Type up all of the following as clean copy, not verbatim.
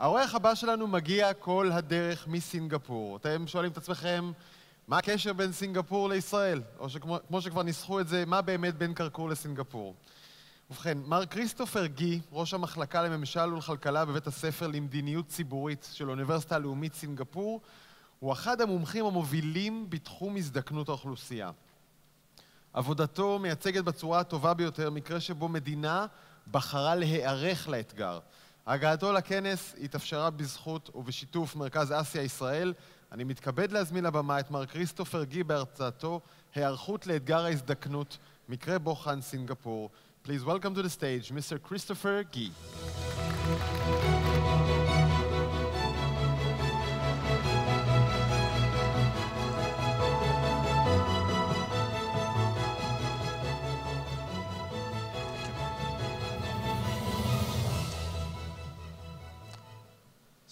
האורח הבא שלנו מגיע כל הדרך מסינגפור. אתם שואלים את עצמכם, מה הקשר בין סינגפור לישראל? או שכמו שכבר ניסחו את זה, מה באמת בין קרקור לסינגפור? ובכן, מר כריסטופר גי, ראש המחלקה לממשל ולכלכלה בבית הספר למדיניות ציבורית של האוניברסיטה הלאומית סינגפור, הוא אחד המומחים המובילים בתחום הזדקנות האוכלוסייה. עבודתו מייצגת בצורה הטובה ביותר מקרה שבו מדינה בחרה להיערך לאתגר. הגעתו לכנס התאפשרה בזכות ובשיתוף מרכז אסיה ישראל. אני מתכבד להזמין לבמה את מר כריסטופר גי בהרצאתו היערכות לאתגר ההזדקנות, מקרה בוחן סינגפור. Please welcome to the stage, Mr. Christopher Gee.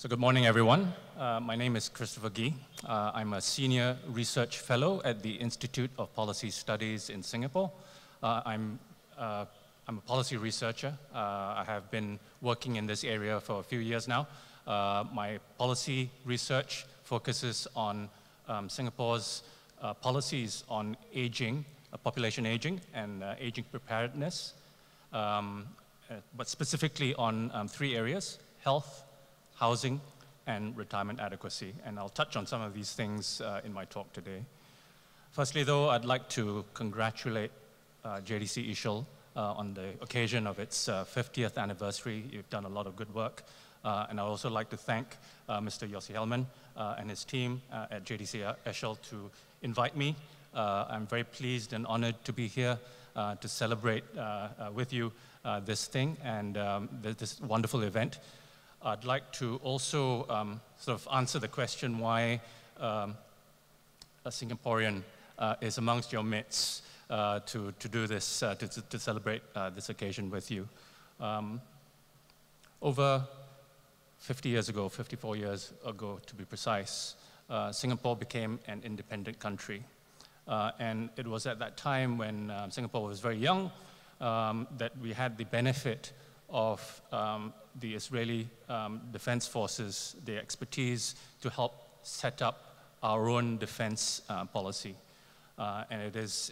So good morning, everyone. My name is Christopher Gee. I'm a senior research fellow at the Institute of Policy Studies in Singapore. I'm a policy researcher. I have been working in this area for a few years now. My policy research focuses on Singapore's policies on aging, population aging, and aging preparedness, but specifically on three areas: health, housing, and retirement adequacy. And I'll touch on some of these things in my talk today. Firstly, though, I'd like to congratulate JDC Ishul on the occasion of its 50th anniversary. You've done a lot of good work. And I'd also like to thank Mr. Yossi Hellman and his team at JDC Ishul to invite me. I'm very pleased and honored to be here to celebrate with you this thing and this wonderful event. I'd like to also sort of answer the question why a Singaporean is amongst your midst to do this, to celebrate this occasion with you. Over 50 years ago, 54 years ago to be precise, Singapore became an independent country. And it was at that time when Singapore was very young that we had the benefit of the Israeli Defense Forces, the expertise to help set up our own defense policy. And it is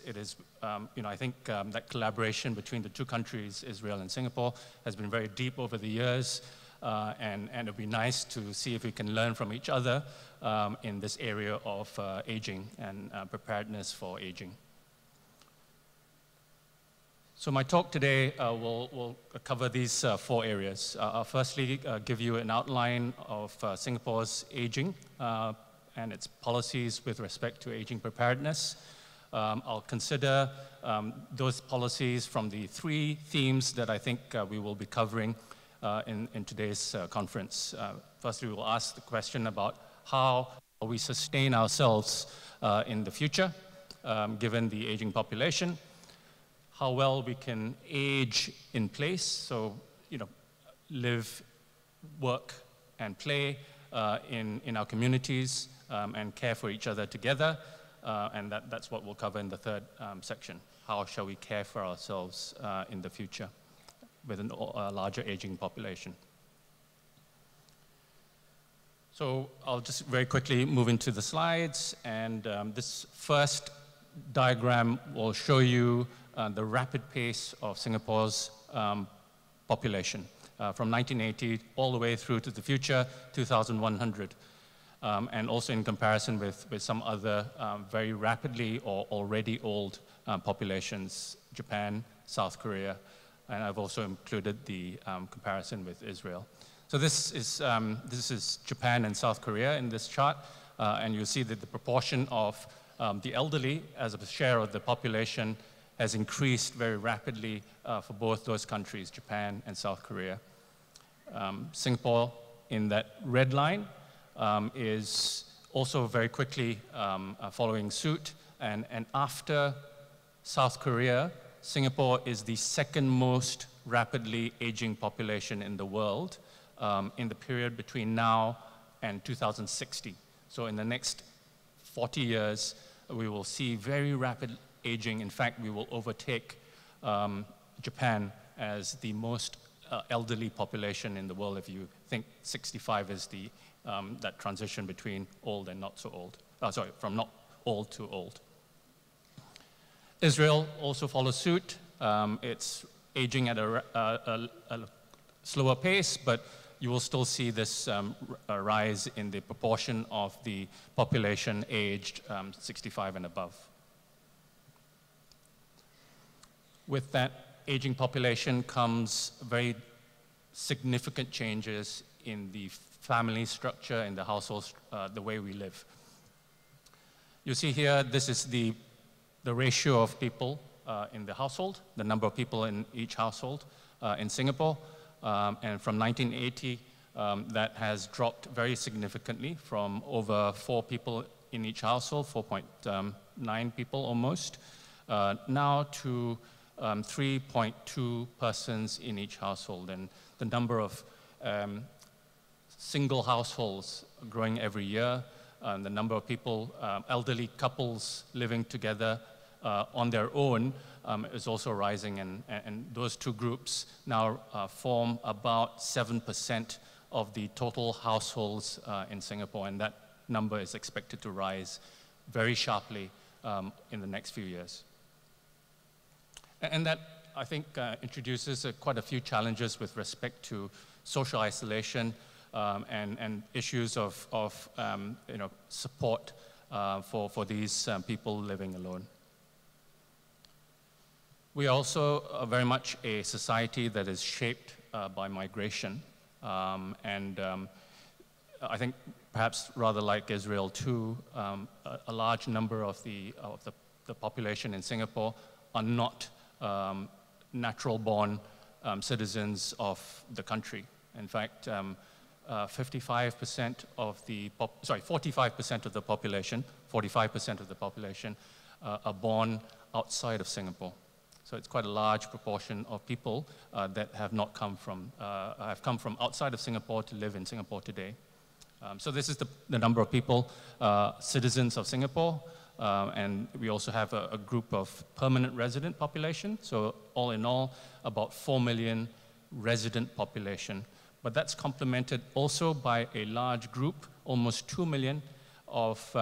you know, I think that collaboration between the two countries, Israel and Singapore, has been very deep over the years. And it would be nice to see if we can learn from each other in this area of aging and preparedness for aging. So my talk today will cover these four areas. I'll firstly give you an outline of Singapore's aging and its policies with respect to aging preparedness. I'll consider those policies from the three themes that I think we will be covering in today's conference. Firstly, we will ask the question about how we sustain ourselves in the future, given the aging population. How well we can age in place, so you know, live, work, and play in our communities and care for each other together, and that's what we'll cover in the third section. How shall we care for ourselves in the future with a larger aging population? So I'll just very quickly move into the slides, and this first diagram will show you the rapid pace of Singapore's population from 1980 all the way through to the future, 2100. And also in comparison with some other very rapidly or already old populations, Japan, South Korea, and I've also included the comparison with Israel. So this is Japan and South Korea in this chart, and you'll see that the proportion of the elderly as a share of the population has increased very rapidly for both those countries, Japan and South Korea. Singapore, in that red line, is also very quickly following suit. And after South Korea, Singapore is the second most rapidly aging population in the world in the period between now and 2060. So in the next 40 years, we will see very rapid aging. In fact, we will overtake Japan as the most elderly population in the world if you think 65 is the, that transition between old and not so old. Sorry, from not old to old. Israel also follows suit. It's aging at a slower pace, but you will still see this rise in the proportion of the population aged 65 and above. With that aging population comes very significant changes in the family structure, in the household, the way we live. You see here, this is the ratio of people in the household, the number of people in each household in Singapore. And from 1980, that has dropped very significantly from over 4 people in each household, 4.9 people almost, now to 3.2 persons in each household. And the number of single households growing every year, the number of people, elderly couples living together on their own is also rising, and those two groups now form about 7% of the total households in Singapore, and that number is expected to rise very sharply in the next few years. And that, I think, introduces quite a few challenges with respect to social isolation and issues of support for these people living alone. We also are very much a society that is shaped by migration. And I think perhaps rather like Israel too, a large number of the population in Singapore are not natural-born citizens of the country. In fact, 45% of the 45% of the population, 45% of the population are born outside of Singapore. So it's quite a large proportion of people that have come from outside of Singapore to live in Singapore today. So this is the number of people, citizens of Singapore, and we also have a group of permanent resident population. So all in all, about 4 million resident population. But that's complemented also by a large group, almost 2 million, of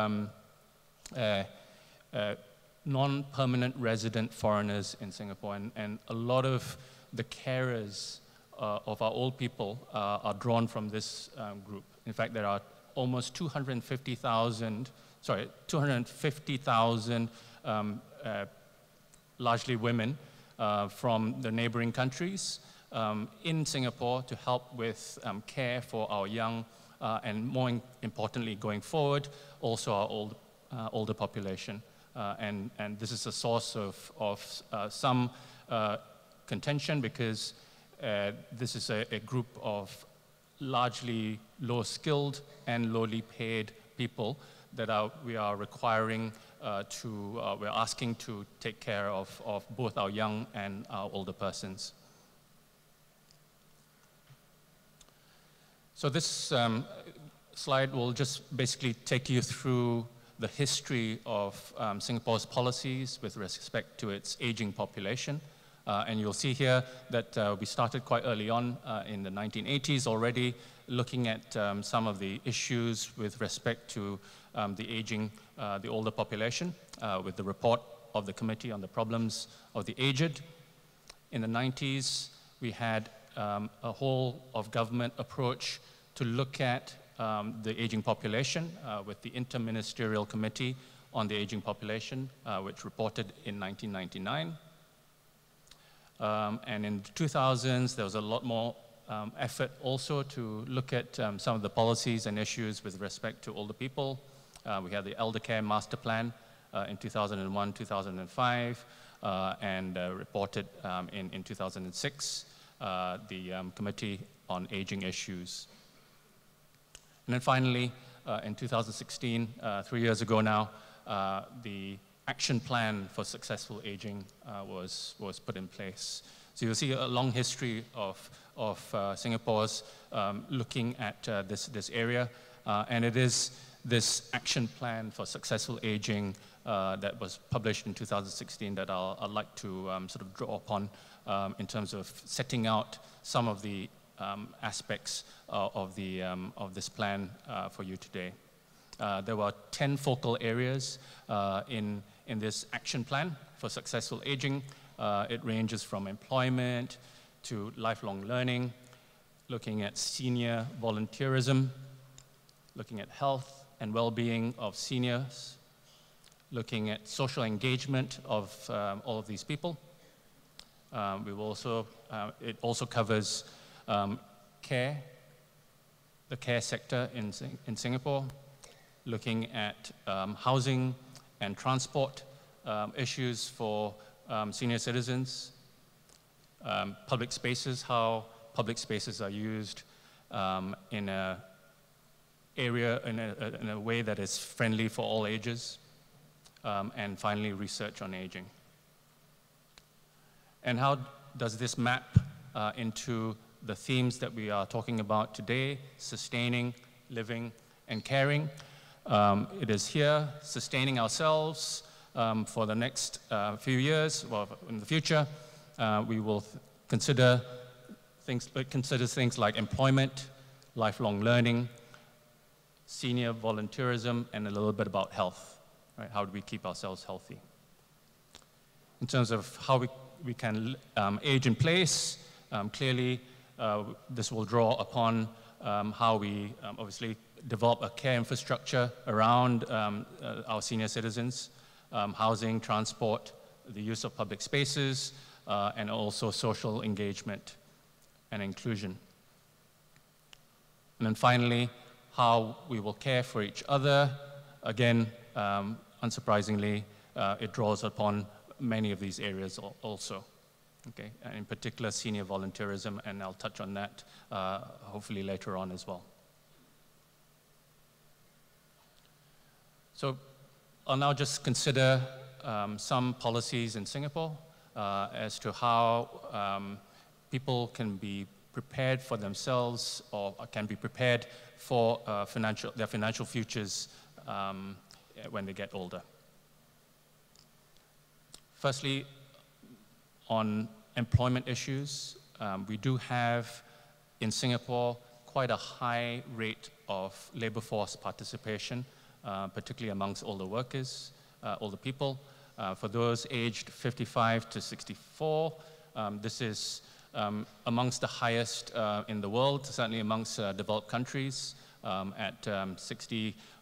non-permanent resident foreigners in Singapore, and a lot of the carers of our old people are drawn from this group. In fact, there are almost 250,000 largely women from the neighboring countries in Singapore to help with care for our young and more importantly going forward, also our older population. And this is a source of some contention because this is a group of largely low-skilled and lowly paid people that we are requiring we're asking to take care of both our young and our older persons. So this slide will just basically take you through the history of Singapore's policies with respect to its aging population. And you'll see here that we started quite early on in the 1980s already, looking at some of the issues with respect to the aging, the older population, with the report of the Committee on the Problems of the Aged. In the 90s, we had a whole of government approach to look at the aging population with the Interministerial Committee on the Aging Population, which reported in 1999. And in the 2000s, there was a lot more effort also to look at some of the policies and issues with respect to older people. We had the Elder Care Master Plan in 2001, 2005, and reported in 2006, the Committee on Aging Issues. And then finally, in 2016, 3 years ago now, the action plan for successful aging was put in place. So you'll see a long history of Singapore's looking at this area, and it is this action plan for successful aging that was published in 2016 that I'd like to sort of draw upon in terms of setting out some of the aspects of this plan for you today. There were 10 focal areas in this action plan for successful aging. It ranges from employment to lifelong learning, looking at senior volunteerism, looking at health and well-being of seniors, looking at social engagement of all of these people. It also covers care, the care sector in Singapore, looking at housing and transport issues for senior citizens, public spaces, how public spaces are used in a way that is friendly for all ages, and finally research on aging. And how does this map into the themes that we are talking about today: sustaining, living, and caring? It is here, sustaining ourselves for the next few years. Well, in the future, we will consider things like employment, lifelong learning, senior volunteerism, and a little bit about health. Right? How do we keep ourselves healthy? In terms of how we can age in place, clearly this will draw upon how we obviously develop a care infrastructure around our senior citizens, housing, transport, the use of public spaces, and also social engagement and inclusion. And then finally, how we will care for each other. Again, unsurprisingly, it draws upon many of these areas also. Okay, and in particular, senior volunteerism, and I'll touch on that hopefully later on as well. So I'll now just consider some policies in Singapore as to how people can be prepared for themselves or can be prepared for their financial futures when they get older. Firstly, on employment issues, we do have in Singapore quite a high rate of labor force participation, particularly amongst older workers, older people. For those aged 55 to 64, this is amongst the highest in the world, certainly amongst developed countries, at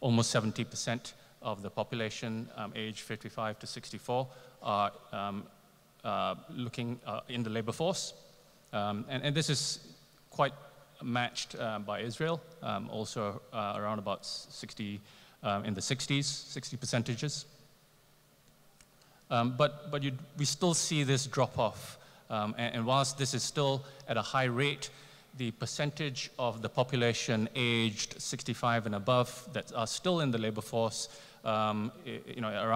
almost 70% of the population aged 55 to 64 are looking in the labor force. And this is quite matched by Israel, also around about 60, in the 60s, 60 percentages. But we still see this drop off. And whilst this is still at a high rate, the percentage of the population aged 65 and above that are still in the labor force, around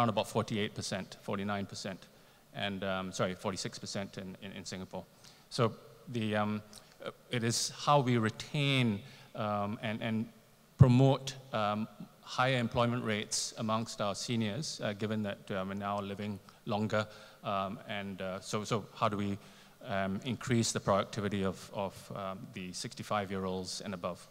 about 48%, 49%, and 46% in Singapore. So it is how we retain and promote higher employment rates amongst our seniors, given that we're now living longer, so how do we increase the productivity of the 65-year-olds and above?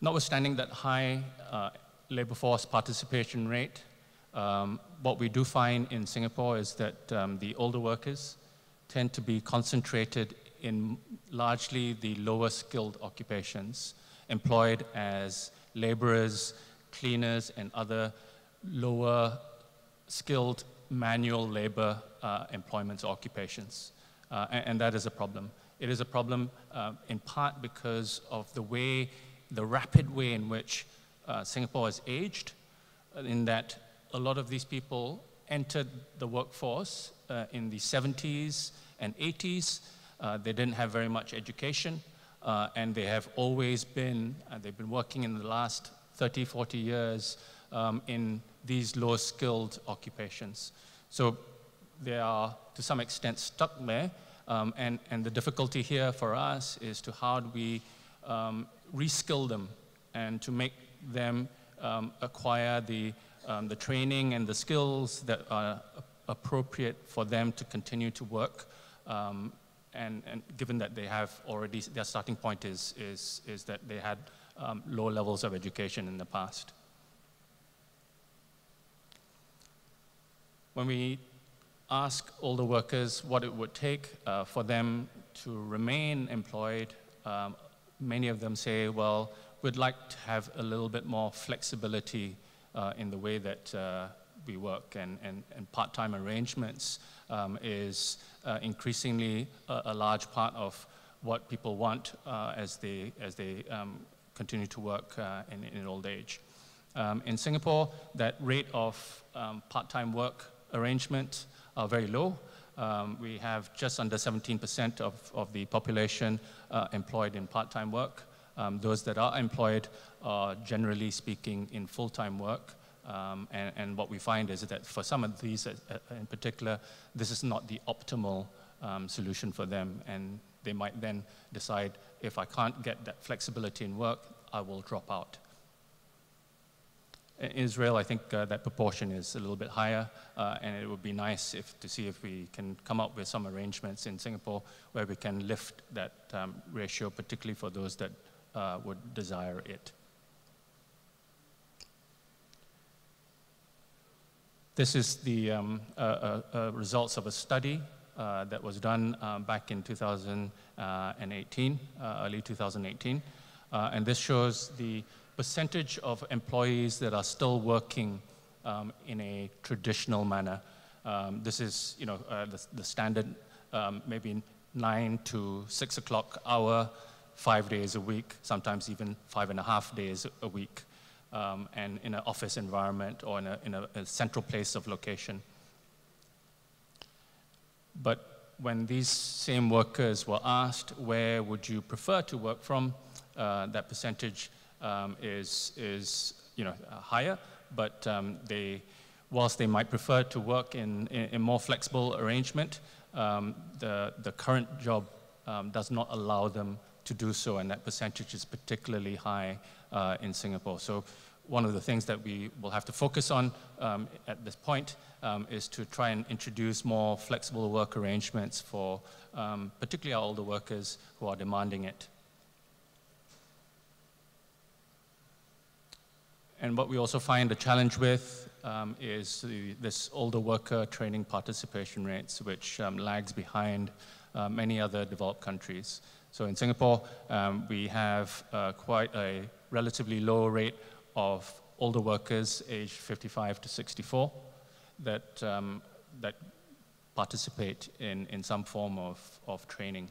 Notwithstanding that high labor force participation rate, what we do find in Singapore is that the older workers tend to be concentrated in largely the lower skilled occupations, employed as laborers, cleaners, and other lower skilled manual labor employments or occupations. And that is a problem. It is a problem in part because of the rapid way in which Singapore has aged, in that a lot of these people entered the workforce in the 70s and 80s. They didn't have very much education, and they have always been, they've been working in the last 30, 40 years in these low-skilled occupations. So they are, to some extent, stuck there, And the difficulty here for us is to how do we reskill them and to make them acquire the training and the skills that are appropriate for them to continue to work. And given that they have already, their starting point is that they had low levels of education in the past. When we ask older workers what it would take for them to remain employed, many of them say, well, we'd like to have a little bit more flexibility in the way that we work, and part-time arrangements is increasingly a large part of what people want as they continue to work in old age. In Singapore, that rate of part-time work arrangement are very low. We have just under 17% of the population employed in part-time work. Those that are employed are generally speaking in full-time work. And what we find is that for some of these in particular, this is not the optimal solution for them. And they might then decide, if I can't get that flexibility in work, I will drop out. In Israel, I think that proportion is a little bit higher, and it would be nice to see if we can come up with some arrangements in Singapore where we can lift that ratio, particularly for those that would desire it. This is the results of a study that was done back in 2018, early 2018, and this shows the percentage of employees that are still working in a traditional manner. This is, the standard, maybe 9 to 6 o'clock hour, 5 days a week, sometimes even 5.5 days a week, and in an office environment or in a central place of location. But when these same workers were asked, where would you prefer to work from, that percentage is higher, but whilst they might prefer to work in a more flexible arrangement, the current job does not allow them to do so, and that percentage is particularly high in Singapore. So one of the things that we will have to focus on at this point is to try and introduce more flexible work arrangements for particularly our older workers who are demanding it. And what we also find a challenge with is this older worker training participation rates, which lags behind many other developed countries. So in Singapore, we have quite a relatively low rate of older workers aged 55 to 64 that participate in some form of training.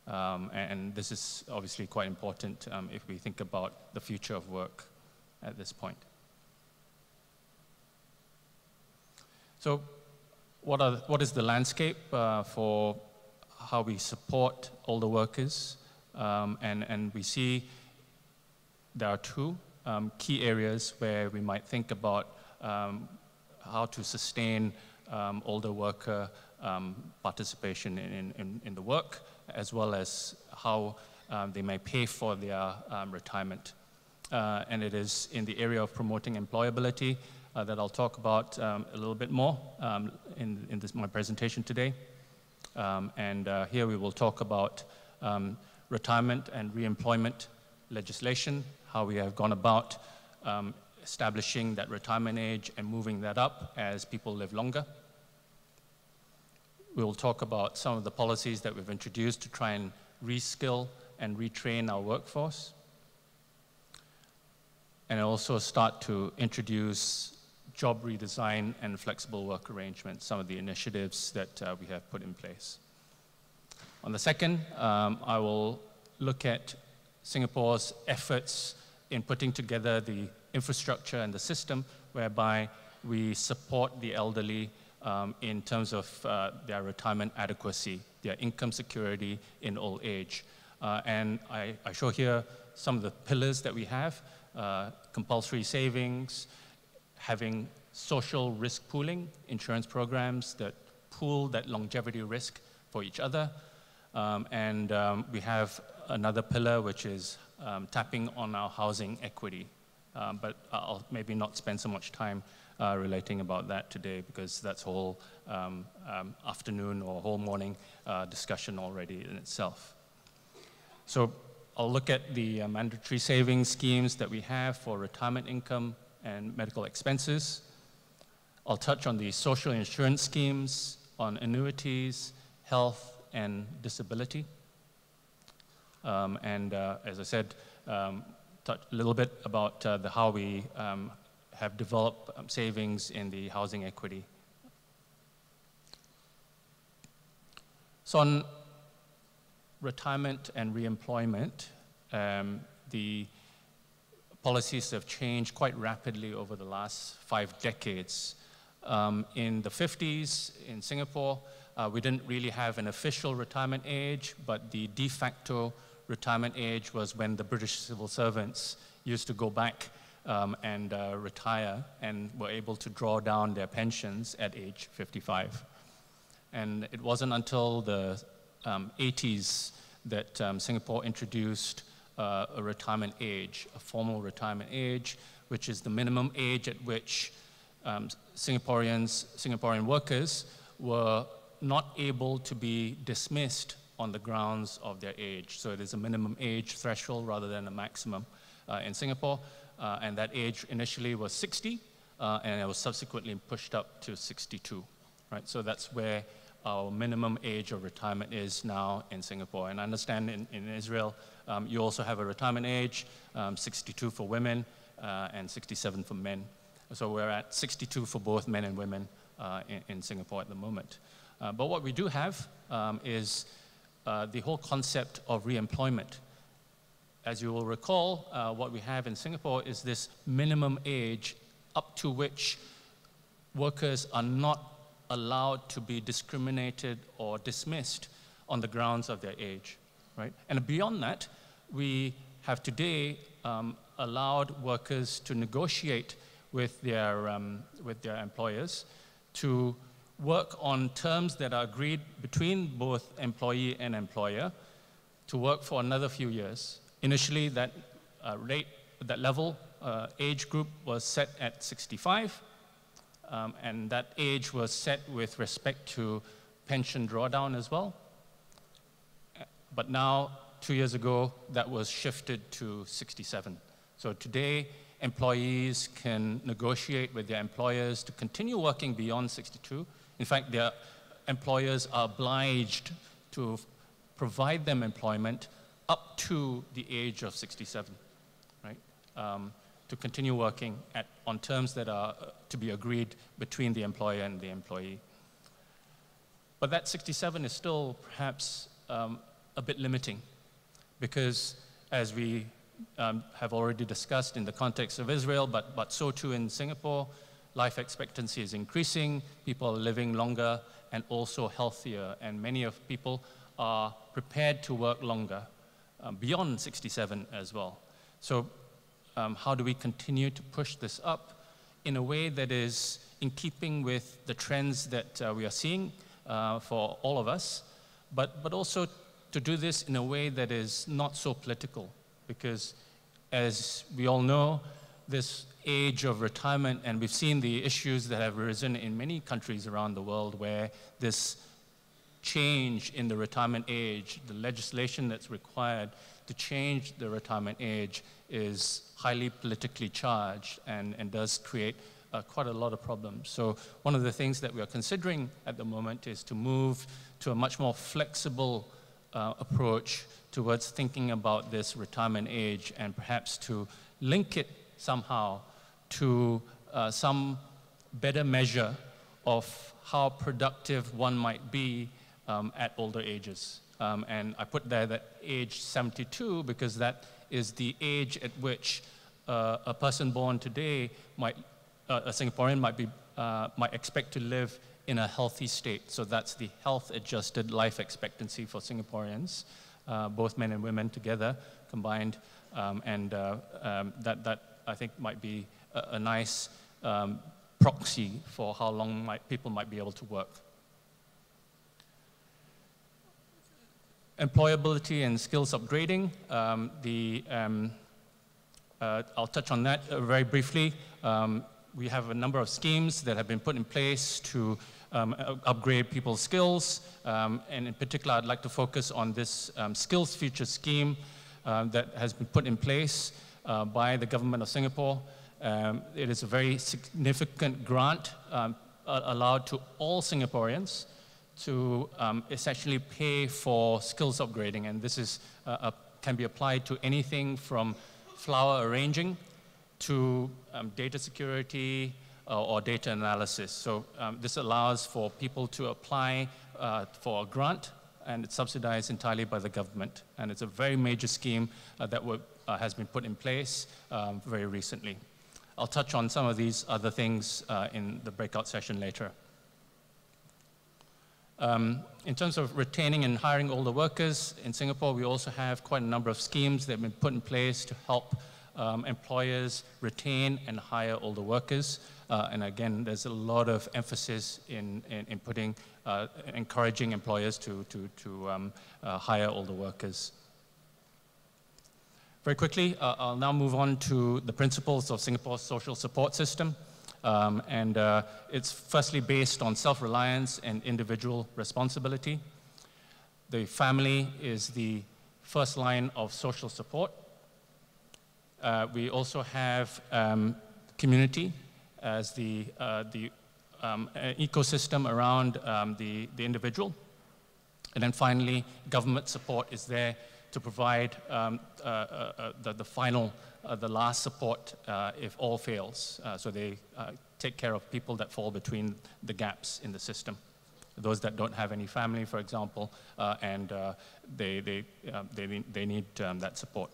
And this is obviously quite important if we think about the future of work at this point. So what is the landscape for how we support older workers? And we see there are two key areas where we might think about how to sustain older worker participation in the work, as well as how they may pay for their retirement. And it is in the area of promoting employability that I'll talk about a little bit more in my presentation today. And here we will talk about retirement and re-employment legislation, how we have gone about establishing that retirement age and moving that up as people live longer. We will talk about some of the policies that we've introduced to try and reskill and retrain our workforce. And also start to introduce job redesign and flexible work arrangements, some of the initiatives that we have put in place. On the second, I will look at Singapore's efforts in putting together the infrastructure and the system whereby we support the elderly in terms of their retirement adequacy, their income security in old age. And I show here some of the pillars that we have. Compulsory savings, having social risk pooling, insurance programs that pool that longevity risk for each other, We have another pillar, which is tapping on our housing equity. But I'll maybe not spend so much time relating about that today, because that's whole afternoon or whole morning discussion already in itself. So I'll look at the mandatory savings schemes that we have for retirement income and medical expenses. I'll touch on the social insurance schemes, on annuities, health, and disability. As I said, touch a little bit about how we have developed savings in the housing equity. So on retirement and re-employment, the policies have changed quite rapidly over the last 5 decades. In the 50s in Singapore, we didn't really have an official retirement age, but the de facto retirement age was when the British civil servants used to go back and retire and were able to draw down their pensions at age 55. And it wasn't until the 80s that Singapore introduced a retirement age, a formal retirement age, which is the minimum age at which Singaporean workers were not able to be dismissed on the grounds of their age. So it is a minimum age threshold rather than a maximum in Singapore. And that age initially was 60, and it was subsequently pushed up to 62. Right? So that's where our minimum age of retirement is now in Singapore. And I understand in Israel, you also have a retirement age, 62 for women and 67 for men. So we're at 62 for both men and women in Singapore at the moment. But what we do have is the whole concept of re-employment. As you will recall, what we have in Singapore is this minimum age up to which workers are not allowed to be discriminated or dismissed on the grounds of their age, right? And beyond that, we have today allowed workers to negotiate with their employers to work on terms that are agreed between both employee and employer to work for another few years. Initially, that age group was set at 65, and that age was set with respect to pension drawdown as well. But now, 2 years ago, that was shifted to 67. So today, employees can negotiate with their employers to continue working beyond 62. In fact, their employers are obliged to provide them employment up to the age of 67, right? To continue working on terms that are to be agreed between the employer and the employee. But that 67 is still perhaps a bit limiting, because as we have already discussed in the context of Israel, but so too in Singapore, life expectancy is increasing, people are living longer and also healthier, and many of people are prepared to work longer, beyond 67 as well. So how do we continue to push this up in a way that is in keeping with the trends that we are seeing for all of us, but also to do this in a way that is not so political, because as we all know, this age of retirement, and we've seen the issues that have arisen in many countries around the world where this change in the retirement age, the legislation that's required to change the retirement age is highly politically charged and does create quite a lot of problems. So one of the things that we are considering at the moment is to move to a much more flexible approach towards thinking about this retirement age, and perhaps to link it somehow to some better measure of how productive one might be at older ages. And I put there that age 72 because that is the age at which a person born today a Singaporean might expect to live in a healthy state. So that's the health-adjusted life expectancy for Singaporeans, both men and women together, combined, and that I think might be a nice proxy for how long people might be able to work. Employability and skills upgrading. I'll touch on that very briefly. We have a number of schemes that have been put in place to upgrade people's skills. And in particular, I'd like to focus on this skills future scheme that has been put in place by the government of Singapore. It is a very significant grant allowed to all Singaporeans to essentially pay for skills upgrading. And this is, can be applied to anything from flower arranging to data security or data analysis. So this allows for people to apply for a grant, and it's subsidized entirely by the government. And it's a very major scheme that has been put in place very recently. I'll touch on some of these other things in the breakout session later. In terms of retaining and hiring older workers, in Singapore we also have quite a number of schemes that have been put in place to help employers retain and hire older workers. And again, there's a lot of emphasis in encouraging employers to hire older workers. Very quickly, I'll now move on to the principles of Singapore's social support system. It's firstly based on self-reliance and individual responsibility. The family is the first line of social support. We also have community as the ecosystem around the individual. And then finally, government support is there to provide the last support if all fails. So they take care of people that fall between the gaps in the system. Those that don't have any family, for example, and they need that support.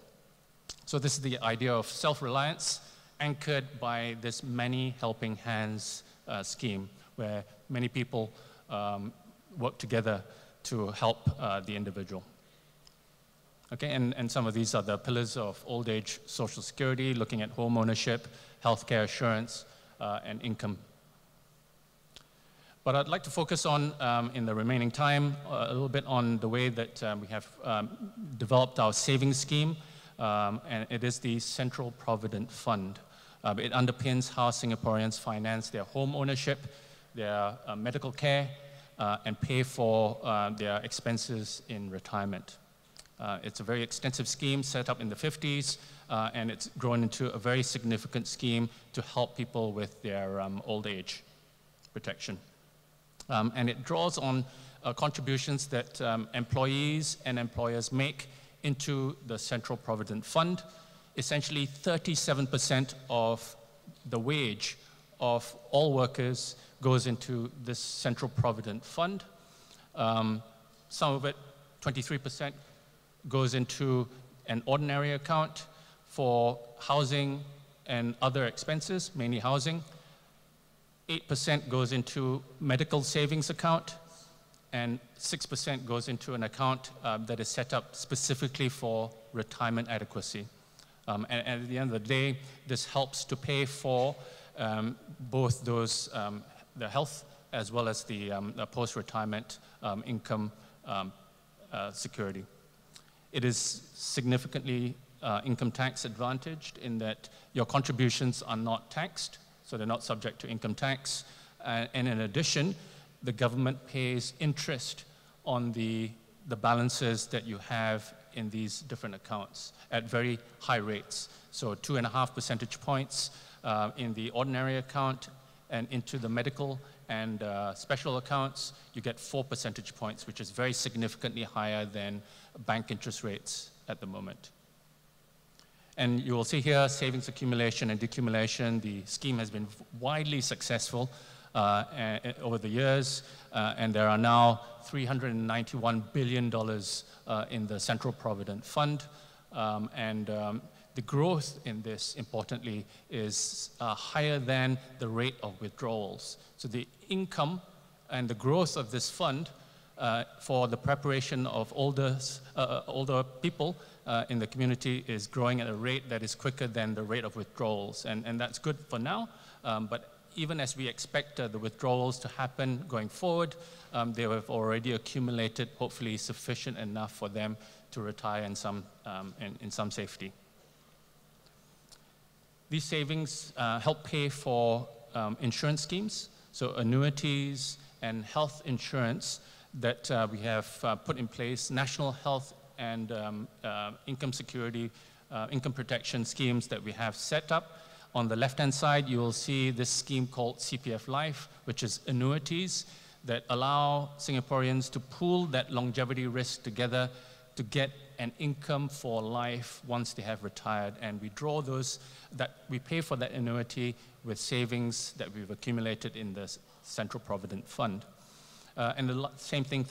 So this is the idea of self-reliance anchored by this many helping hands scheme where many people work together to help the individual. Okay, and some of these are the pillars of old age social security, looking at home ownership, healthcare assurance, and income. But I'd like to focus on, in the remaining time, a little bit on the way that we have developed our savings scheme, and it is the Central Provident Fund. It underpins how Singaporeans finance their home ownership, their medical care, and pay for their expenses in retirement. It's a very extensive scheme set up in the 50s, and it's grown into a very significant scheme to help people with their old age protection. And it draws on contributions that employees and employers make into the Central Provident Fund. Essentially, 37% of the wage of all workers goes into this Central Provident Fund. Some of it, 23%, goes into an ordinary account for housing and other expenses, mainly housing. 8% goes into medical savings account, and 6% goes into an account that is set up specifically for retirement adequacy. And at the end of the day, this helps to pay for both those, the health as well as the post-retirement income security. It is significantly income tax advantaged in that your contributions are not taxed, so they're not subject to income tax. And in addition, the government pays interest on the balances that you have in these different accounts at very high rates. So 2.5 percentage points in the ordinary account, and into the medical and special accounts, you get 4 percentage points, which is very significantly higher than bank interest rates at the moment. And you will see here savings accumulation and decumulation. The scheme has been widely successful over the years, and there are now $391 billion in the Central Provident Fund. The growth in this, importantly, is higher than the rate of withdrawals. So the income and the growth of this fund for the preparation of older people in the community is growing at a rate that is quicker than the rate of withdrawals. And that's good for now, but even as we expect the withdrawals to happen going forward, they have already accumulated, hopefully sufficient enough for them to retire in some safety. These savings help pay for insurance schemes, so annuities and health insurance that we have put in place, national health and income security, income protection schemes that we have set up. On the left-hand side, you will see this scheme called CPF Life, which is annuities that allow Singaporeans to pool that longevity risk together to get an income for life once they have retired. And we draw those, we pay for that annuity with savings that we've accumulated in the Central Provident Fund. And the same thing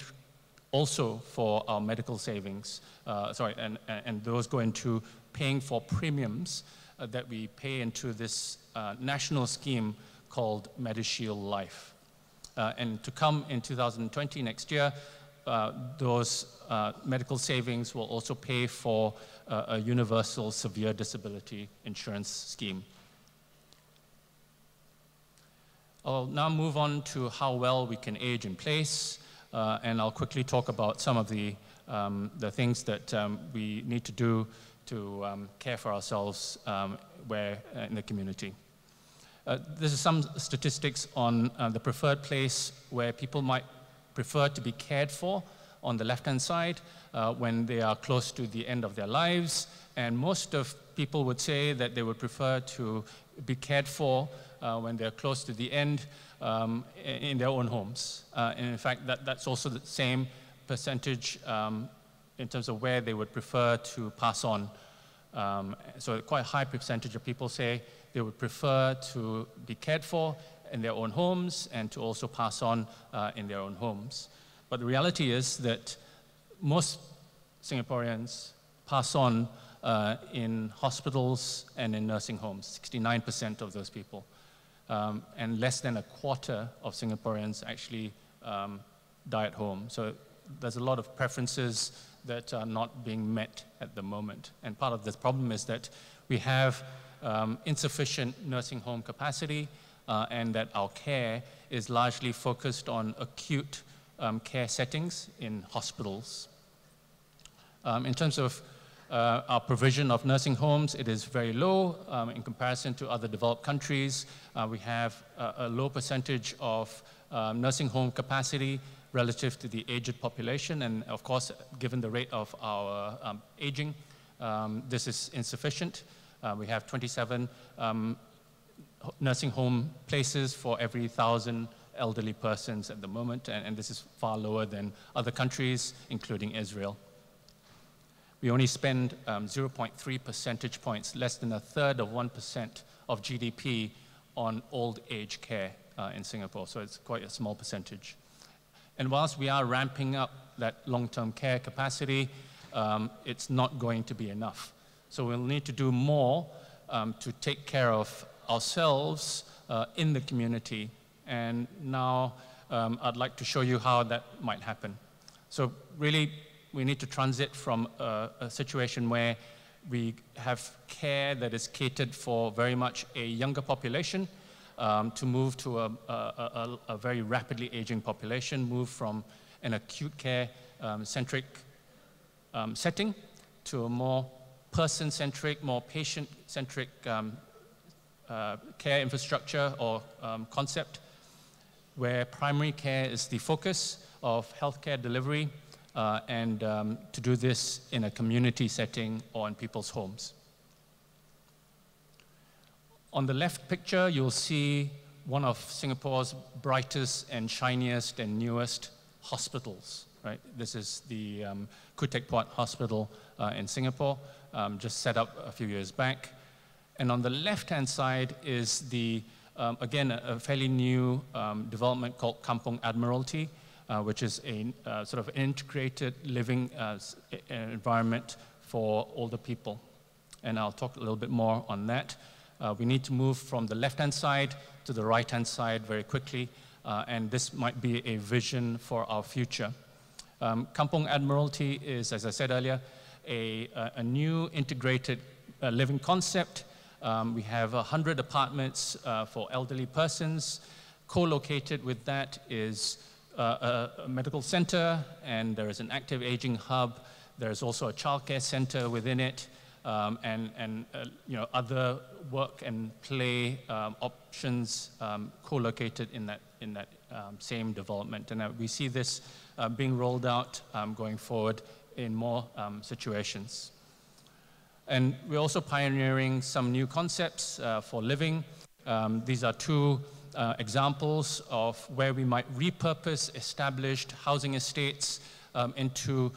also for our medical savings, and those go into paying for premiums that we pay into this national scheme called MediShield Life. And to come in 2020, next year, those medical savings will also pay for a universal severe disability insurance scheme. I'll now move on to how well we can age in place, and I'll quickly talk about some of the things that we need to do to care for ourselves in the community. This is some statistics on the preferred place where people might prefer to be cared for on the left-hand side when they are close to the end of their lives. And most of people would say that they would prefer to be cared for when they're close to the end in their own homes. And in fact, that's also the same percentage in terms of where they would prefer to pass on. So quite a high percentage of people say they would prefer to be cared for in their own homes and to also pass on in their own homes. But the reality is that most Singaporeans pass on in hospitals and in nursing homes, 69% of those people. And less than a quarter of Singaporeans actually die at home. So there's a lot of preferences that are not being met at the moment. And part of this problem is that we have insufficient nursing home capacity and that our care is largely focused on acute care settings in hospitals. In terms of our provision of nursing homes, it is very low in comparison to other developed countries. We have a low percentage of nursing home capacity relative to the aged population, and of course, given the rate of our aging, this is insufficient. We have 27 nursing home places for every 1,000 elderly persons at the moment, and this is far lower than other countries, including Israel. We only spend 0.3 percentage points, less than a third of 1% of GDP on old age care in Singapore, so it's quite a small percentage. And whilst we are ramping up that long-term care capacity, it's not going to be enough. So we'll need to do more to take care of ourselves in the community. And now I'd like to show you how that might happen. So really, we need to transit from a situation where we have care that is catered for very much a younger population to move to a very rapidly aging population, move from an acute care centric setting to a more person-centric, more patient-centric care infrastructure or concept, where primary care is the focus of healthcare delivery, and to do this in a community setting or in people's homes. On the left picture, you'll see one of Singapore's brightest and shiniest and newest hospitals, right? This is the Khoo Teck Puat Hospital in Singapore, just set up a few years back. And on the left-hand side is the, again, a fairly new development called Kampong Admiralty, which is a sort of integrated living environment for older people. And I'll talk a little bit more on that. We need to move from the left-hand side to the right-hand side very quickly, and this might be a vision for our future. Kampong Admiralty is, as I said earlier, a new integrated living concept We have 100 apartments for elderly persons. Co-located with that is a medical center, and there is an active aging hub. There's also a childcare center within it, and other work and play options co-located in that same development. And we see this being rolled out going forward in more situations. And we're also pioneering some new concepts for living. These are two examples of where we might repurpose established housing estates into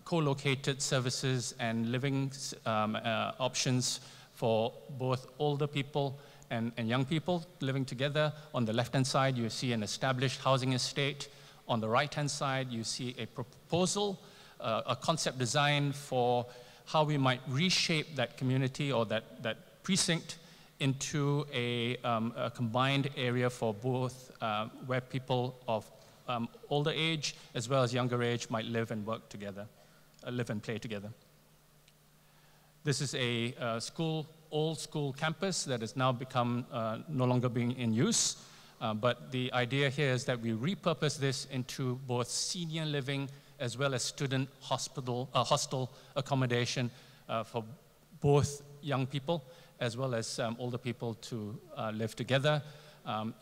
co-located services and living options for both older people and young people living together. On the left-hand side, you see an established housing estate. On the right-hand side, you see a proposal, a concept design for how we might reshape that community or that precinct into a combined area for both where people of older age as well as younger age might live and work together, live and play together. This is a old school campus that has now become no longer being in use. But the idea here is that we repurpose this into both senior living as well as student hostel accommodation for both young people as well as older people to live together.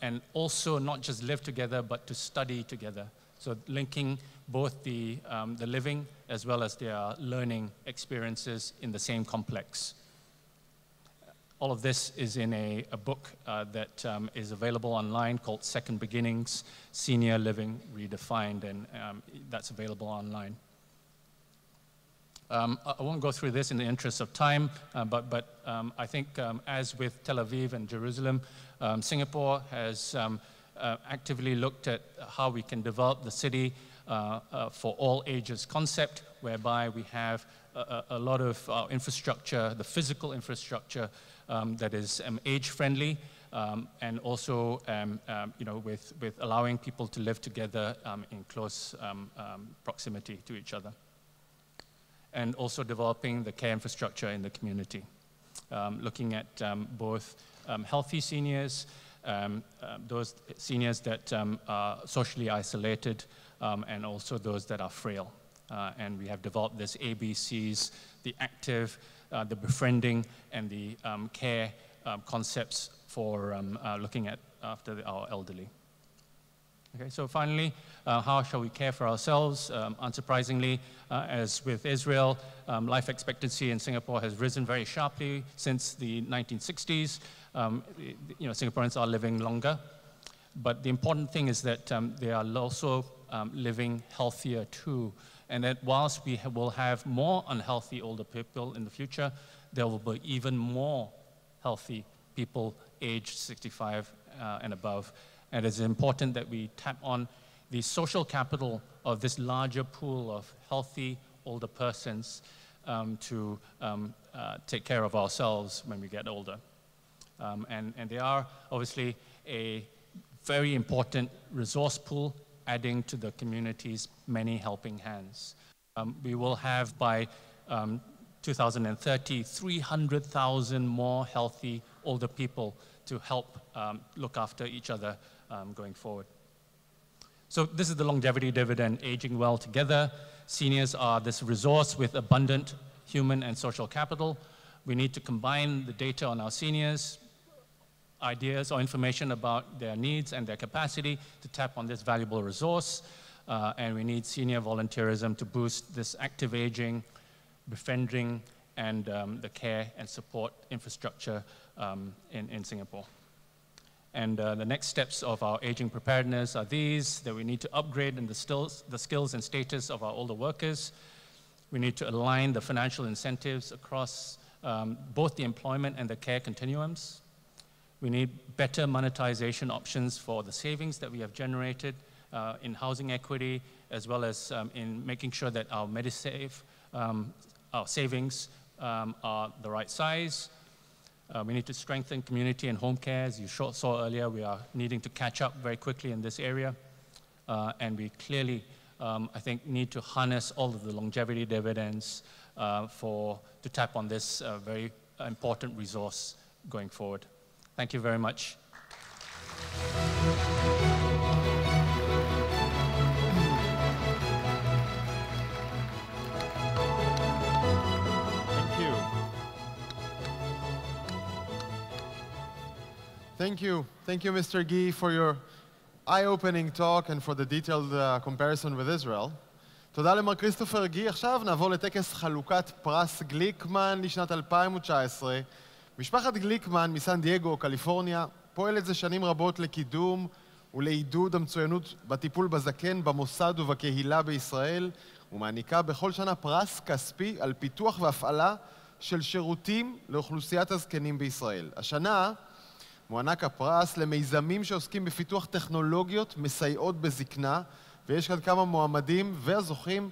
And also not just live together, but to study together. So linking both the living as well as their learning experiences in the same complex. All of this is in a book that is available online called Second Beginnings, Senior Living Redefined, and that's available online. I won't go through this in the interest of time, but I think as with Tel Aviv and Jerusalem, Singapore has actively looked at how we can develop the city for all ages concept, whereby we have a lot of infrastructure, the physical infrastructure that is age-friendly, and also with allowing people to live together in close proximity to each other. And also developing the care infrastructure in the community, looking at both healthy seniors, those seniors that are socially isolated, and also those that are frail. And we have developed this ABCs, the active, the befriending, and the care concepts for looking at after our elderly. Okay, so finally, how shall we care for ourselves? Unsurprisingly, as with Israel, life expectancy in Singapore has risen very sharply since the 1960s. Singaporeans are living longer. But the important thing is that they are also living healthier too. And that whilst we will have more unhealthy older people in the future, there will be even more healthy people aged 65 and above. And it's important that we tap on the social capital of this larger pool of healthy older persons to take care of ourselves when we get older. And they are obviously a very important resource pool, adding to the community's many helping hands. We will have by 2030, 300,000 more healthy older people to help look after each other going forward. So this is the longevity dividend, aging well together. Seniors are this resource with abundant human and social capital. We need to combine the data on our seniors, ideas or information about their needs and their capacity to tap on this valuable resource. And we need senior volunteerism to boost this active aging, befriending, and the care and support infrastructure in Singapore. And the next steps of our aging preparedness are these, that we need to upgrade the skills and status of our older workers. We need to align the financial incentives across both the employment and the care continuums. We need better monetization options for the savings that we have generated in housing equity, as well as in making sure that our MediSave, our savings are the right size. We need to strengthen community and home care. As you saw earlier, we are needing to catch up very quickly in this area. And we clearly, I think, need to harness all of the longevity dividends to tap on this very important resource going forward. Thank you very much. Thank you. Thank you, Mr. Gee, for your eye-opening talk and for the detailed comparison with Israel. תודה למר כריסטופר גי. עכשיו נעבור לטקס חלוקת פרס גליקמן לשנת 2019. משפחת גליקמן מסן דייגו, קליפורניה, פועלת זה שנים רבות לקידום ולעידוד המצוינות בטיפול בזקן במוסד ובקהילה בישראל, ומעניקה בכל שנה פרס כספי על פיתוח והפעלה של שירותים לאוכלוסיית הזקנים בישראל. השנה מוענק הפרס למיזמים שעוסקים בפיתוח טכנולוגיות מסייעות בזקנה, ויש כאן כמה מועמדים והזוכים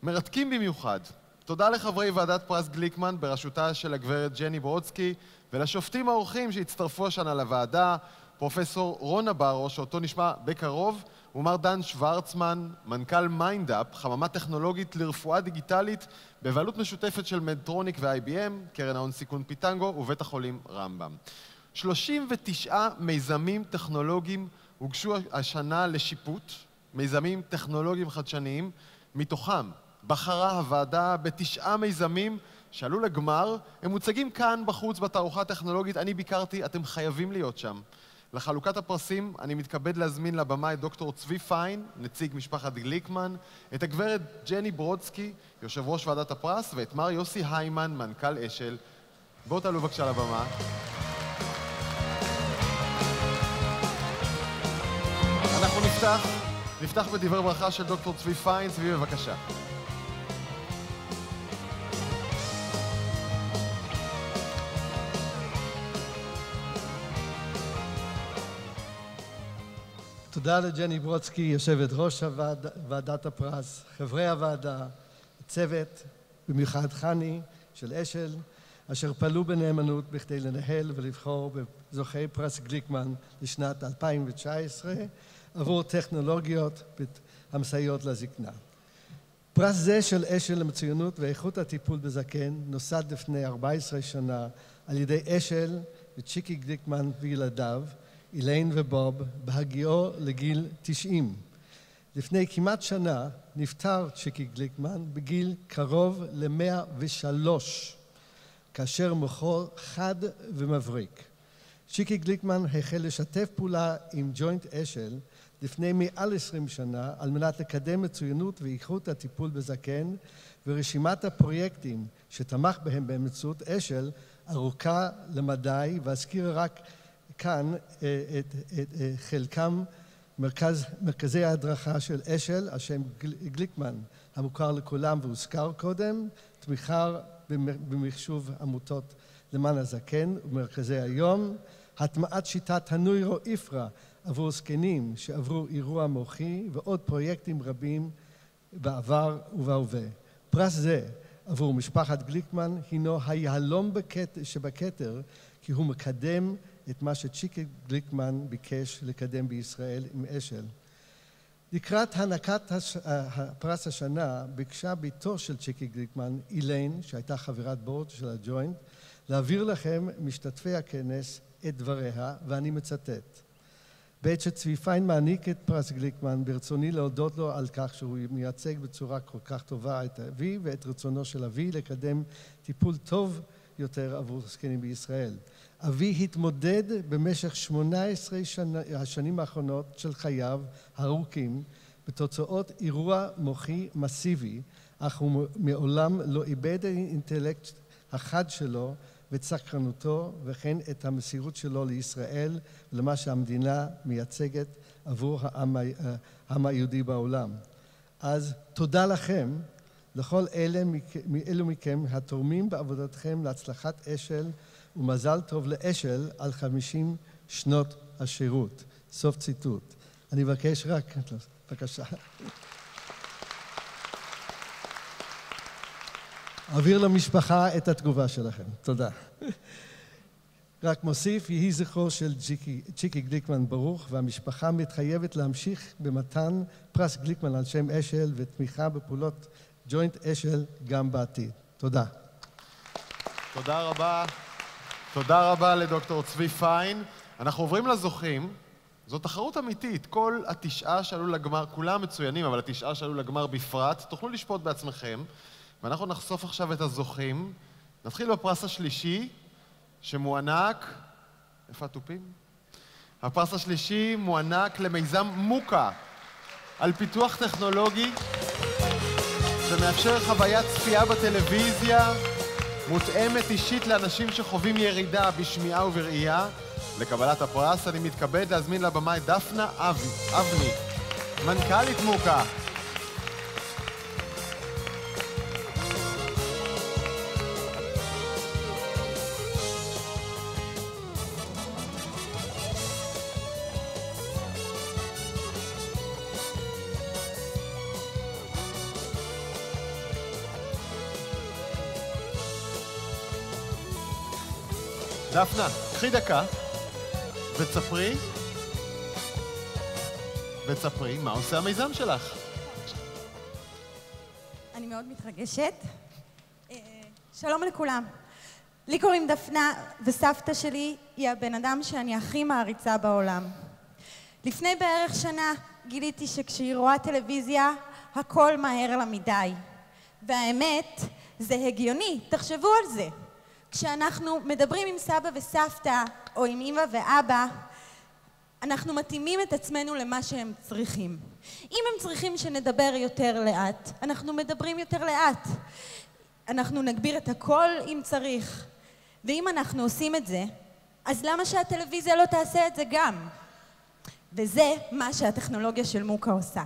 מרתקים במיוחד. תודה לחברי ועדת פרס גליקמן בראשותה של הגברת ג'ני ברודסקי, ולשופטים האורחים שהצטרפו השנה לוועדה, פרופסור רונה ברו, שאותו נשמע בקרוב, ומר דן שוורצמן, מנכ"ל מיינדאפ, חממה טכנולוגית לרפואה דיגיטלית בבעלות משותפת של מדטרוניק ו-IBM, קרן ההון סיכון פיטנגו ובית החולים רמב"ם. 39 מיזמים טכנולוגיים הוגשו השנה לשיפוט, מיזמים טכנולוגיים חדשניים, מתוכם בחרה הוועדה ב9 מיזמים שעלו לגמר, הם מוצגים כאן בחוץ בתערוכה הטכנולוגית, אני ביקרתי, אתם חייבים להיות שם. לחלוקת הפרסים אני מתכבד להזמין לבמה את דוקטור צבי פיין, נציג משפחת גליקמן, את הגברת ג'ני ברודסקי, יושב ראש ועדת הפרס, ואת מר יוסי היימן, מנכ"ל אשל. בואו תעלו בבקשה לבמה. אנחנו נפתח בדברי ברכה של דוקטור צבי פיין. צבי, בבקשה. תודה לג'ני ברודסקי, יושבת ראש ועדת הפרס, חברי הוועדה, הצוות, במיוחד חני של אשל, אשר פעלו בנאמנות בכדי לנהל ולבחור בזוכי פרס גליקמן לשנת 2019 עבור טכנולוגיות המסייעות לזקנה. פרס זה של אשל למצוינות ואיכות הטיפול בזקן נוסד לפני 14 שנה על ידי אשל וצ'יקי גליקמן וילדיו, איליין ובוב, בהגיעו לגיל 90. לפני כמעט שנה נפטר צ'יקי גליקמן בגיל קרוב ל-103, כאשר מוחו חד ומבריק. צ'יקי גליקמן החל לשתף פעולה עם ג'וינט אשל לפני מעל 20 שנה על מנת לקדם מצוינות ואיכות הטיפול בזקן, ורשימת הפרויקטים שתמך בהם באמצעות אשל ארוכה למדי, ואזכיר רק כאן את חלקם מרכזי ההדרכה של אשל, השם גליקמן המוכר לכולם והוזכר קודם, תמיכה במחשוב עמותות למען הזקן ומרכזי היום, הטמעת שיטת הנוירו-איפרה עבור זקנים שעברו אירוע מוחי, ועוד פרויקטים רבים בעבר ובהווה. פרס זה עבור משפחת גליקמן הינו היהלום שבכתר, כי הוא מקדם את מה שצ'יקי גליקמן ביקש לקדם בישראל עם אשל. לקראת הענקת הפרס השנה ביקשה ביתו של צ'יקי גליקמן, איליין, שהייתה חברת בורד של הג'וינט, להעביר לכם משתתפי הכנס את דבריה, ואני מצטט. בעת שצבי פיין מעניק את פרס גליקמן, ברצוני להודות לו על כך שהוא מייצג בצורה כל כך טובה את אבי ואת רצונו של אבי לקדם טיפול טוב יותר עבור זקנים בישראל. אבי התמודד במשך 18 השנים האחרונות של חייו הארוכים בתוצאות אירוע מוחי מסיבי, אך הוא מעולם לא איבד את האינטלקט החד שלו ואת סקרנותו, וכן את המסירות שלו לישראל ולמה שהמדינה מייצגת עבור העם היהודי בעולם. אז תודה לכם, לכל אלו מכם התורמים בעבודתכם להצלחת אשל, ומזל טוב לאשל על 50 שנות השירות. סוף ציטוט. אני מבקש רק, בבקשה. אעביר למשפחה את התגובה שלכם. תודה. רק מוסיף, יהי זכרו של צ'יקי גליקמן ברוך, והמשפחה מתחייבת להמשיך במתן פרס גליקמן על שם אשל ותמיכה בפעולות ג'וינט אשל גם בעתיד. תודה. תודה רבה. תודה רבה לדוקטור צבי פיין. אנחנו עוברים לזוכים. זו תחרות אמיתית. כל התשעה שעלו לגמר, כולם מצוינים, אבל התשעה שעלו לגמר בפרט, תוכלו לשפוט בעצמכם. ואנחנו נחשוף עכשיו את הזוכים. נתחיל בפרס השלישי, שמוענק... איפה הטופים? הפרס השלישי מוענק למיזם מוקה, על פיתוח טכנולוגי שמאפשר חוויית צפייה בטלוויזיה, מותאמת אישית לאנשים שחווים ירידה בשמיעה ובראייה. לקבלת הפרס אני מתכבד להזמין לבמה את דפנה אבני, מנכ"לית מוקה. דפנה, קחי דקה ותספרי מה עושה המיזם שלך. אני מאוד מתרגשת. שלום לכולם. לי קוראים דפנה, וסבתא שלי היא הבן אדם שאני הכי מעריצה בעולם. לפני בערך שנה גיליתי שכשהיא רואה טלוויזיה, הכל מהר לה מדי. והאמת, זה הגיוני, תחשבו על זה. כשאנחנו מדברים עם סבא וסבתא, או עם אמא ואבא, אנחנו מתאימים את עצמנו למה שהם צריכים. אם הם צריכים שנדבר יותר לאט, אנחנו מדברים יותר לאט. אנחנו נגביר את הקול אם צריך. ואם אנחנו עושים את זה, אז למה שהטלוויזיה לא תעשה את זה גם? וזה מה שהטכנולוגיה של מוקה עושה.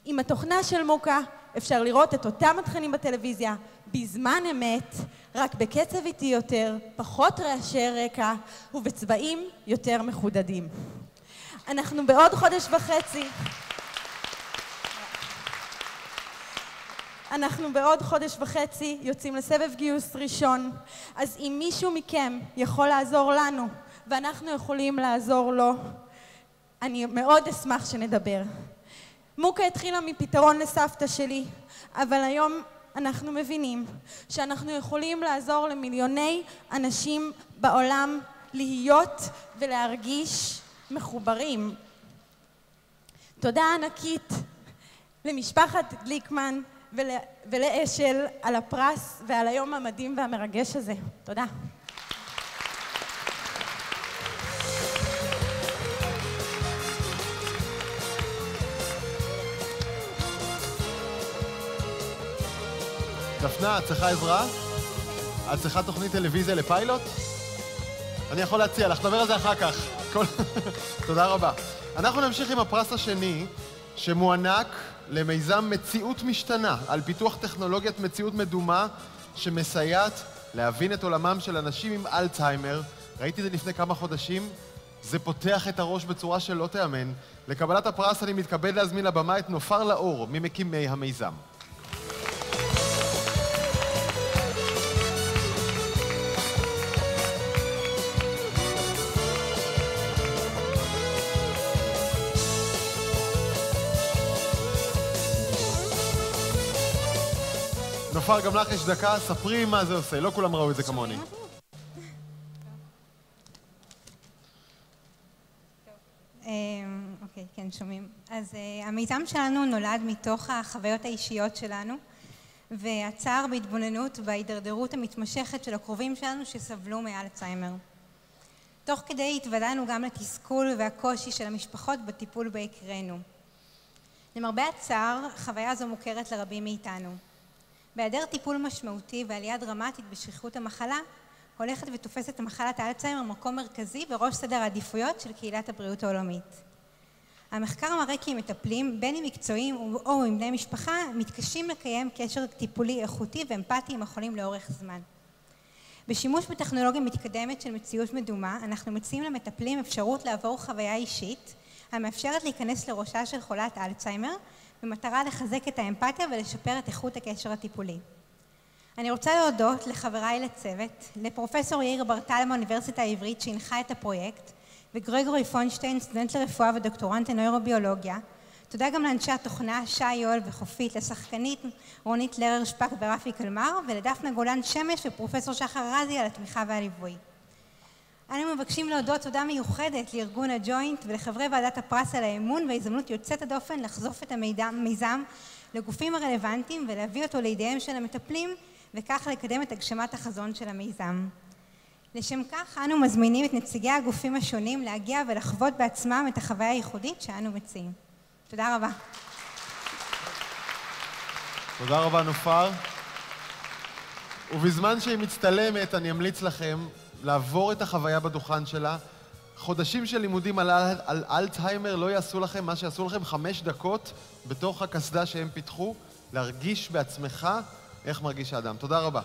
עם התוכנה של מוקה אפשר לראות את אותם התכנים בטלוויזיה בזמן אמת, רק בקצב איטי יותר, פחות רעשי רקע ובצבעים יותר מחודדים. אנחנו בעוד חודש וחצי יוצאים לסבב גיוס ראשון. אז אם מישהו מכם יכול לעזור לנו ואנחנו יכולים לעזור לו, אני מאוד אשמח שנדבר. מוקה התחילה מפתרון לסבתא שלי, אבל היום אנחנו מבינים שאנחנו יכולים לעזור למיליוני אנשים בעולם להיות ולהרגיש מחוברים. תודה ענקית למשפחת גליקמן ולאשל על הפרס ועל היום המדהים והמרגש הזה. תודה. דפנה, את צריכה עזרה? את צריכה תוכנית טלוויזיה לפיילוט? אני יכול להציע לך, נדבר על זה אחר כך. תודה רבה. אנחנו נמשיך עם הפרס השני, שמוענק למיזם מציאות משתנה, על פיתוח טכנולוגיית מציאות מדומה, שמסייעת להבין את עולמם של אנשים עם אלצהיימר. ראיתי את זה לפני כמה חודשים, זה פותח את הראש בצורה שלא תאמן. לקבלת הפרס אני מתכבד להזמין לבמה את נופר לאור, ממקימי המיזם. נופר, גם לך יש דקה, ספרי מה זה עושה, לא כולם ראו את זה כמוני. אוקיי, כן, שומעים. אז המיזם שלנו נולד מתוך החוויות האישיות שלנו, והצער בהתבוננות וההידרדרות המתמשכת של הקרובים שלנו שסבלו מאלצהיימר. תוך כדי התוודענו גם לתסכול והקושי של המשפחות בטיפול ביקירינו. למרבה הצער, חוויה זו מוכרת לרבים מאיתנו. בהיעדר טיפול משמעותי ועלייה דרמטית בשכיחות המחלה, הולכת ותופסת מחלת האלצהיימר מקום מרכזי בראש סדר העדיפויות של קהילת הבריאות העולמית. המחקר מראה כי מטפלים, בין אם מקצועיים או עם בני משפחה, מתקשים לקיים קשר טיפולי איכותי ואמפתי עם החולים לאורך זמן. בשימוש בטכנולוגיה מתקדמת של מציאות מדומה, אנחנו מציעים למטפלים אפשרות לעבור חוויה אישית, המאפשרת להיכנס לראשה של חולת אלצהיימר, במטרה לחזק את האמפתיה ולשפר את איכות הקשר הטיפולי. אני רוצה להודות לחבריי לצוות, לפרופסור יאיר ברטל מהאוניברסיטה העברית שהנחה את הפרויקט, וגרגורי פונשטיין, סטודנט לרפואה ודוקטורנט לנוירוביולוגיה, תודה גם לאנשי התוכנה, שי, יובל וחופית, לשחקנית רונית לרר שפק ורפי קלמר, ולדפנה גולן שמש ופרופסור שחר רזי על התמיכה והליווי. אנו מבקשים להודות תודה מיוחדת לארגון הג'וינט ולחברי ועדת הפרס על האמון וההזדמנות יוצאת הדופן לחשוף את המיזם לגופים הרלוונטיים ולהביא אותו לידיהם של המטפלים וכך לקדם את הגשמת החזון של המיזם. לשם כך אנו מזמינים את נציגי הגופים השונים להגיע ולחוות בעצמם את החוויה הייחודית שאנו מציעים. תודה רבה. תודה רבה נופר. ובזמן שהיא מצטלמת אני אמליץ לכם לעבור את החוויה בדוכן שלה. חודשים של לימודים על אלצהיימר לא יעשו לכם מה שיעשו לכם 5 דקות בתוך הכסדה שהם פיתחו, להרגיש בעצמך איך מרגיש האדם. תודה רבה.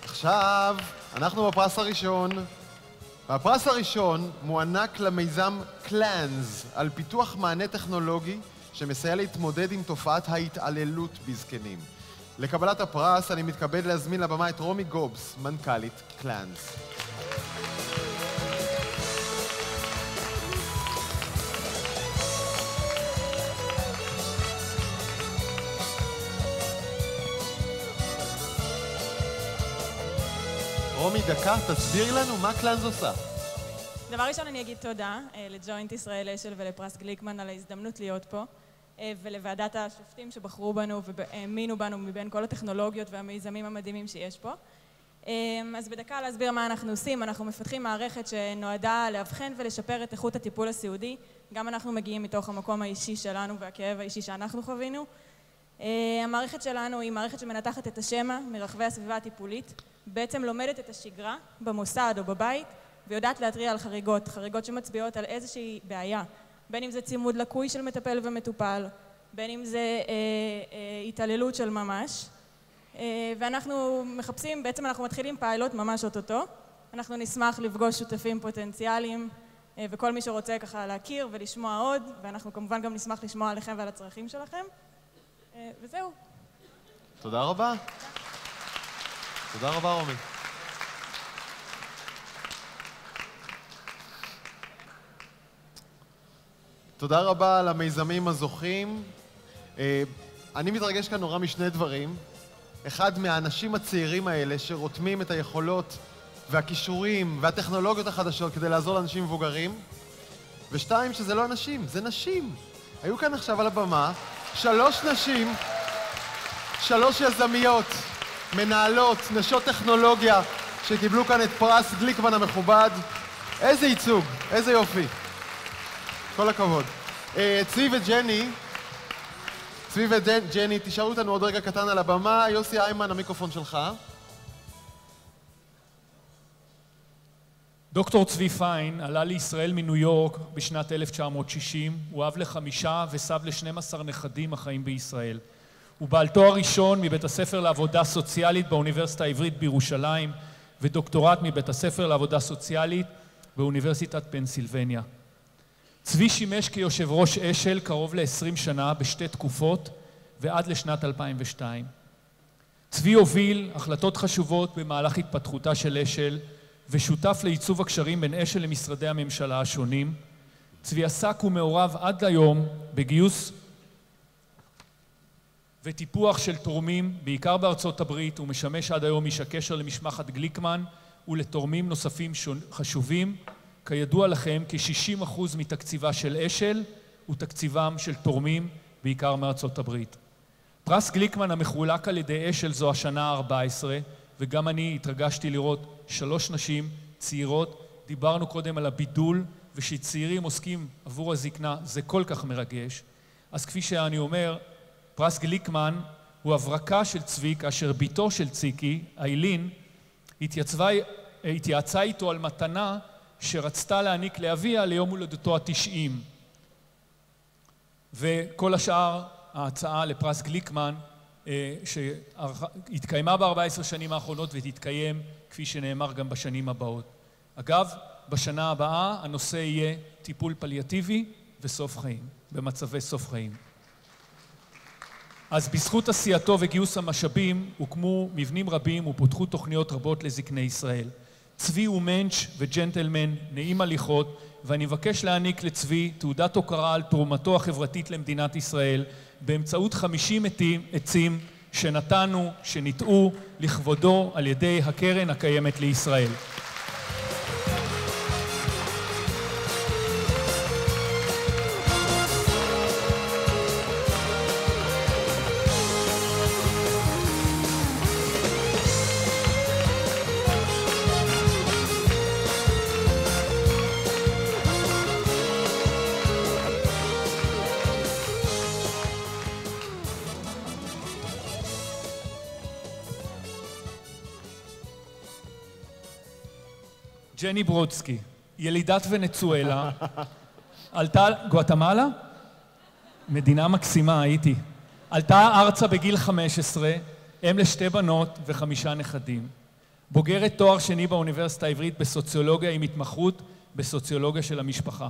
עכשיו אנחנו בפרס הראשון. והפרס הראשון מוענק למיזם קלאנס על פיתוח מענה טכנולוגי שמסייע להתמודד עם תופעת ההתעללות בזקנים. לקבלת הפרס אני מתכבד להזמין לבמה את רומי גובס, מנכ"לית קלאנס. רומי, דקה, תסביר לנו מה קלאנס עושה. דבר ראשון אני אגיד תודה לג'וינט ישראל אשל ולפרס גליקמן על ההזדמנות להיות פה, ולוועדת השופטים שבחרו בנו והאמינו בנו מבין כל הטכנולוגיות והמיזמים המדהימים שיש פה. אז בדקה להסביר מה אנחנו עושים. אנחנו מפתחים מערכת שנועדה להבחן ולשפר את איכות הטיפול הסיעודי. גם אנחנו מגיעים מתוך המקום האישי שלנו והכאב האישי שאנחנו חווינו. המערכת שלנו היא מערכת שמנתחת את השמע מרחבי הסביבה הטיפולית, בעצם לומדת את השגרה במוסד או בבית, ויודעת להתריע על חריגות שמצביעות על איזושהי בעיה, בין אם זה צימוד לקוי של מטפל ומטופל, בין אם זה התעללות של ממש, ואנחנו מחפשים, בעצם אנחנו מתחילים פיילוט ממש אוטוטו, אנחנו נשמח לפגוש שותפים פוטנציאליים, וכל מי שרוצה ככה להכיר ולשמוע עוד, ואנחנו כמובן גם נשמח לשמוע עליכם ועל הצרכים שלכם, וזהו. תודה רבה. תודה רבה רומי. תודה רבה למיזמים הזוכים. אני מתרגש כאן נורא משני דברים. אחד, מהאנשים הצעירים האלה שרותמים את היכולות והכישורים והטכנולוגיות החדשות כדי לעזור לאנשים מבוגרים. ושתיים, שזה לא אנשים, זה נשים. היו כאן עכשיו על הבמה 3 נשים, 3 יזמיות, מנהלות, נשות טכנולוגיה שקיבלו כאן את פרס גליקמן המכובד. איזה ייצוג, איזה יופי. כל הכבוד. צבי וג'ני, תשארו אותנו עוד רגע קטן על הבמה. יוסי איימן, המיקרופון שלך. דוקטור צבי פיין עלה לישראל מניו יורק בשנת 1960. הוא אב ל5 וסב ל12 נכדים החיים בישראל. הוא בעל תואר ראשון מבית הספר לעבודה סוציאלית באוניברסיטה העברית בירושלים, ודוקטורט מבית הספר לעבודה סוציאלית באוניברסיטת פנסילבניה. צבי שימש כיושב ראש אשל קרוב ל20 שנה בשתי תקופות ועד לשנת 2002. צבי הוביל החלטות חשובות במהלך התפתחותה של אשל ושותף לעיצוב הקשרים בין אשל למשרדי הממשלה השונים. צבי עסק ומעורב עד היום בגיוס וטיפוח של תורמים, בעיקר בארצות הברית, ומשמש עד היום איש הקשר למשפחת גליקמן ולתורמים נוספים חשובים. כידוע לכם, כ-60% מתקציבה של אשל הוא תקציבם של תורמים, בעיקר מארצות הברית. פרס גליקמן המחולק על ידי אשל זו השנה ה-14, וגם אני התרגשתי לראות 3 נשים צעירות. דיברנו קודם על הבידול, ושצעירים עוסקים עבור הזקנה, זה כל כך מרגש. אז כפי שאני אומר, פרס גליקמן הוא הברקה של צבי, כאשר ביתו של ציקי, איילין, התייעצה איתו על מתנה שרצתה להעניק לאביה ליום הולדתו ה-90. וכל השאר, ההצעה לפרס גליקמן, שהתקיימה ב14 שנים האחרונות ותתקיים, כפי שנאמר, גם בשנים הבאות. אגב, בשנה הבאה הנושא יהיה טיפול פליאטיבי וסוף חיים, במצבי סוף חיים. אז בזכות עשייתו וגיוס המשאבים הוקמו מבנים רבים ופותחו תוכניות רבות לזקני ישראל. צבי הוא מנץ' וג'נטלמן, נעים הליכות, ואני מבקש להעניק לצבי תעודת הוקרה על תרומתו החברתית למדינת ישראל באמצעות 50 עצים שנתנו, שניטעו לכבודו על ידי הקרן הקיימת לישראל. ג'ני ברודסקי, ילידת ונצואלה, עלתה, גואטמלה? מדינה מקסימה, הייתי. עלתה ארצה בגיל 15, אם לשתי בנות ו5 נכדים. בוגרת תואר שני באוניברסיטה העברית בסוציולוגיה עם התמחות בסוציולוגיה של המשפחה.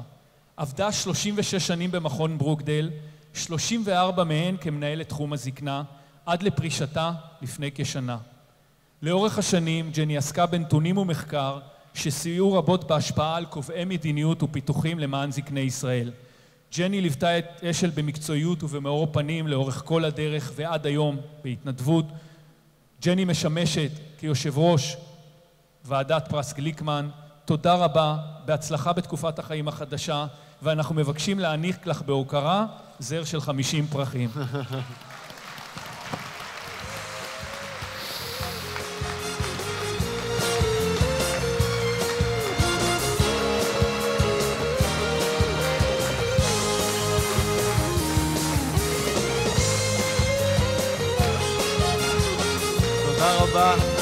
עבדה 36 שנים במכון ברוקדייל, 34 מהן כמנהלת תחום הזקנה, עד לפרישתה לפני כשנה. לאורך השנים ג'ני עסקה בנתונים ומחקר שסייעו רבות בהשפעה על קובעי מדיניות ופיתוחים למען זקני ישראל. ג'ני ליוותה את אשל במקצועיות ובמאור פנים לאורך כל הדרך ועד היום בהתנדבות. ג'ני משמשת כיושב ראש ועדת פרס גליקמן. תודה רבה, בהצלחה בתקופת החיים החדשה, ואנחנו מבקשים להעניק לך בהוקרה זר של 50 פרחים. תודה רבה.